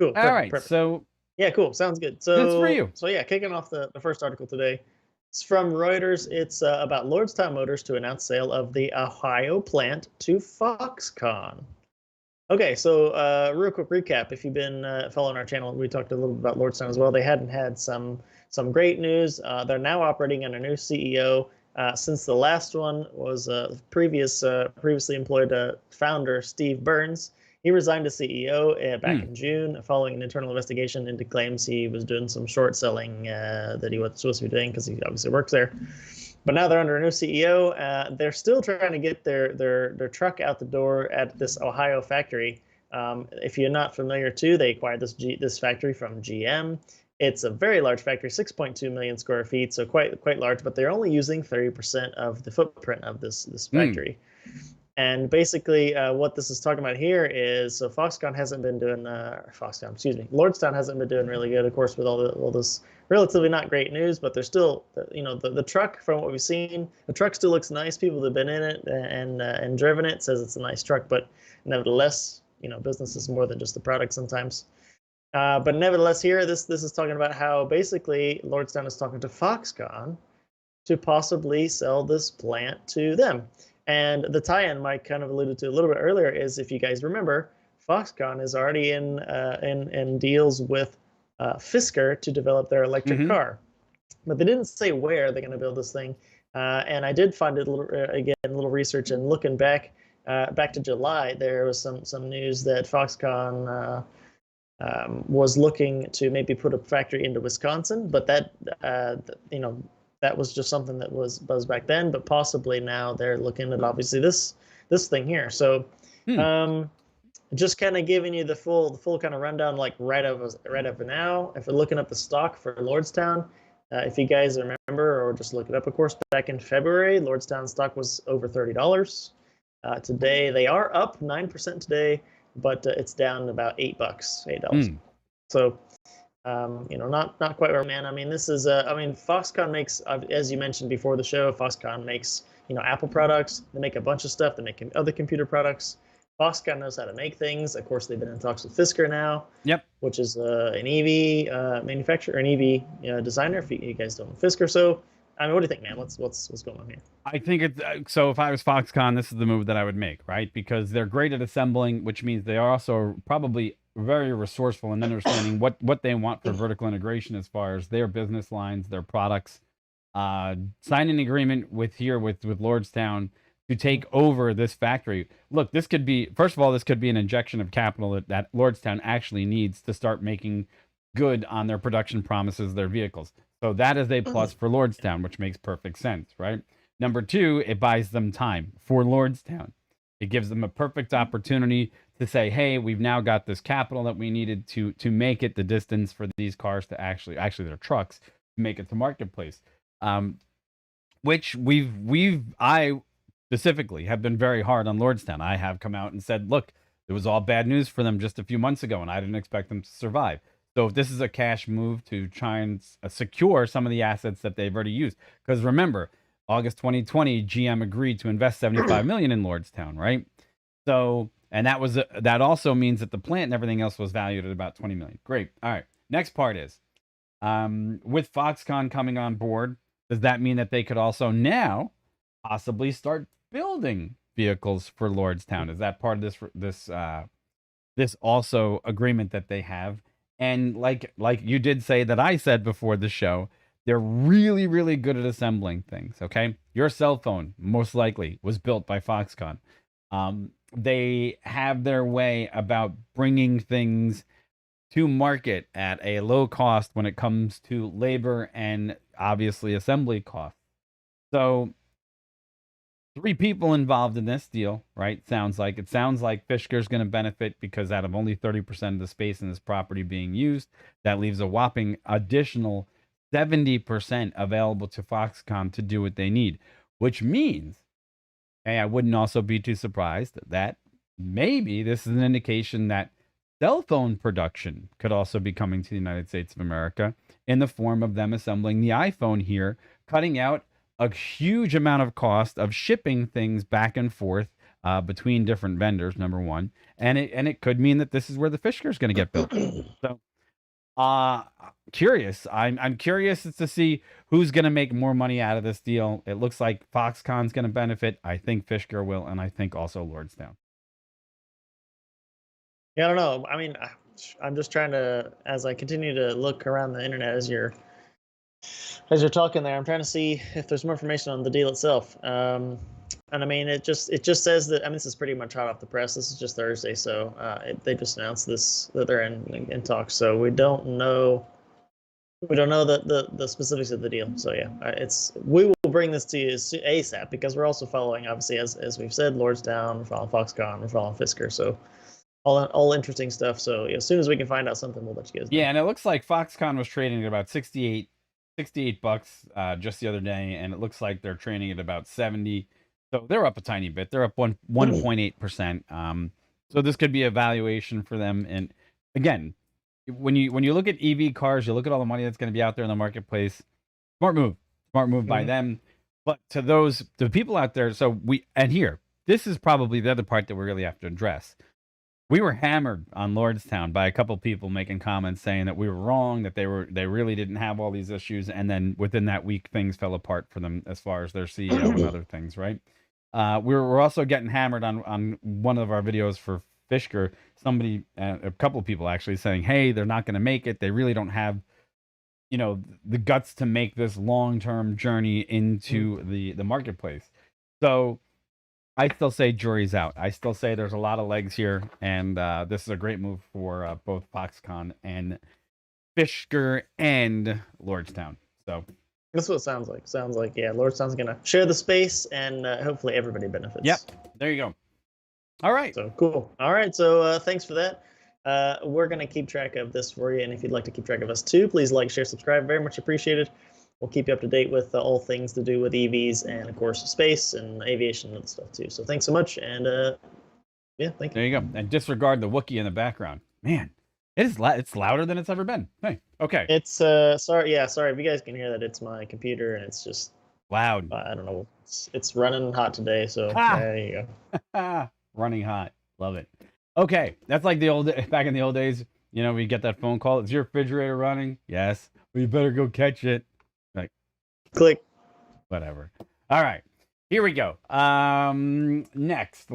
Cool. All Perfect. right, Perfect. so Yeah, cool. Sounds good. that's for So, you. so yeah, kicking off the first article today. It's from Reuters. It's about Lordstown Motors to announce sale of the Ohio plant to Foxconn. Okay, so real quick recap. If you've been following our channel, we talked a little bit about Lordstown as well. They hadn't had some great news. They're now operating under a new CEO. Since the last one was previously employed founder Steve Burns. He resigned as CEO back in June following an internal investigation into claims he was doing some short selling that he was supposed to be doing because he obviously works there. But now they're under a new CEO. They're still trying to get their truck out the door at this Ohio factory. If you're not familiar, too, they acquired this factory from GM. It's a very large factory, 6.2 million square feet, so quite large. But they're only using 30% of the footprint of this factory. And basically, what this is talking about here is so Foxconn hasn't been doing Lordstown hasn't been doing really good, of course, with all this relatively not great news. But they're still, the truck, from what we've seen, the truck still looks nice. People that have been in it and driven it says it's a nice truck. But nevertheless, business is more than just the product sometimes. But nevertheless, here this is talking about how basically Lordstown is talking to Foxconn to possibly sell this plant to them. And the tie-in Mike kind of alluded to a little bit earlier is, if you guys remember, Foxconn is already in deals with Fisker to develop their electric car, but they didn't say where they're going to build this thing. And I did find it a little research, and looking back to July, there was some news that Foxconn was looking to maybe put a factory into Wisconsin, but that that was just something that was buzzed back then. But possibly now they're looking at obviously this thing here. So just kind of giving you the full kind of rundown, like right of now. If we're looking up the stock for Lordstown, if you guys remember, or just look it up, of course, back in February, Lordstown stock was over $30. Today they are up 9% today, but it's down about $8. So, not quite where, man. I mean, this is, Foxconn makes, as you mentioned before the show, Foxconn makes, Apple products. They make a bunch of stuff. They make other computer products. Foxconn knows how to make things. Of course, they've been in talks with Fisker now. Yep. Which is an EV manufacturer, an EV designer. If you guys don't know Fisker, so I mean, what do you think, man? What's going on here? I think it's so. If I was Foxconn, this is the move that I would make, right? Because they're great at assembling, which means they are also probably very resourceful in understanding what they want for vertical integration as far as their business lines, their products. Sign an agreement with Lordstown to take over this factory. Look, this could be, first of all, this could be an injection of capital that Lordstown actually needs to start making good on their production promises, their vehicles. So that is a plus for Lordstown, which makes perfect sense, right? Number two, it buys them time for Lordstown. It gives them a perfect opportunity to say, hey, we've now got this capital that we needed to make it the distance for these cars to actually their trucks to make it to marketplace. Which I specifically have been very hard on Lordstown. I have come out and said, look, it was all bad news for them just a few months ago, and I didn't expect them to survive. So if this is a cash move to try and secure some of the assets that they've already used, because remember, August 2020, GM agreed to invest $75 million in Lordstown, right? So, and that also means that the plant and everything else was valued at about $20 million. Great. All right. Next part is, with Foxconn coming on board, does that mean that they could also now possibly start building vehicles for Lordstown? Is that part of this also agreement that they have? And like you did say that I said before the show, they're really, really good at assembling things, okay? Your cell phone, most likely, was built by Foxconn. They have their way about bringing things to market at a low cost when it comes to labor and obviously assembly costs. So 3 people involved in this deal, right? It sounds like Fisker's going to benefit because out of only 30% of the space in this property being used, that leaves a whopping additional 70% available to Foxconn to do what they need, which means, hey, I wouldn't also be too surprised that maybe this is an indication that cell phone production could also be coming to the United States of America in the form of them assembling the iPhone here, cutting out a huge amount of cost of shipping things back and forth between different vendors, number one, and it could mean that this is where the Fisker is going to get built. So, curious. I'm curious to see who's going to make more money out of this deal. It looks like Foxconn's going to benefit. I think Fisker will, and I think also Lordstown. Yeah, I don't know. I mean, I'm just trying to, as I continue to look around the internet as you're talking there, I'm trying to see if there's more information on the deal itself. And I mean, it just says that. I mean, this is pretty much hot off the press. This is just Thursday, so they just announced this, that they're in talks. So we don't know the specifics of the deal. So yeah, we will bring this to you ASAP, because we're also following, obviously, as we've said, Lordstown, we're following Foxconn, we're following Fisker. So all interesting stuff. So yeah, as soon as we can find out something, we'll let you guys know. Yeah, and it looks like Foxconn was trading at about $68 just the other day, and it looks like they're trading at about 70. So they're up a tiny bit. They're up 1.8%. So this could be a valuation for them. And again, when you look at EV cars, you look at all the money that's going to be out there in the marketplace. Smart move by them. But to the people out there, this is probably the other part that we really have to address. We were hammered on Lordstown by a couple people making comments saying that we were wrong, that they really didn't have all these issues, and then within that week things fell apart for them as far as their CEO and other things, right? We're also getting hammered on one of our videos for Fisker. Somebody, a couple of people actually saying, hey, they're not going to make it. They really don't have, the guts to make this long-term journey into the marketplace. So I still say jury's out. I still say there's a lot of legs here, and this is a great move for both Foxconn and Fisker and Lordstown. So that's what it sounds like. Sounds like, yeah, Lordstown's gonna share the space, and hopefully everybody benefits. Yep. There you go. All right. So cool. All right. So thanks for that. We're gonna keep track of this for you, and if you'd like to keep track of us too, please like, share, subscribe. Very much appreciated. We'll keep you up to date with all things to do with EVs and, of course, space and aviation and stuff too. So thanks so much, and yeah, thank you. There you go. And disregard the Wookiee in the background. Man, it's louder than it's ever been. Hey, okay. It's sorry if you guys can hear that. It's my computer, and it's just loud. I don't know. It's running hot today, so there you go. Running hot. Love it. Okay, that's like back in the old days. We get that phone call. Is your refrigerator running? Yes. Well, you better go catch it. Like, click. Whatever. All right. Here we go. Next.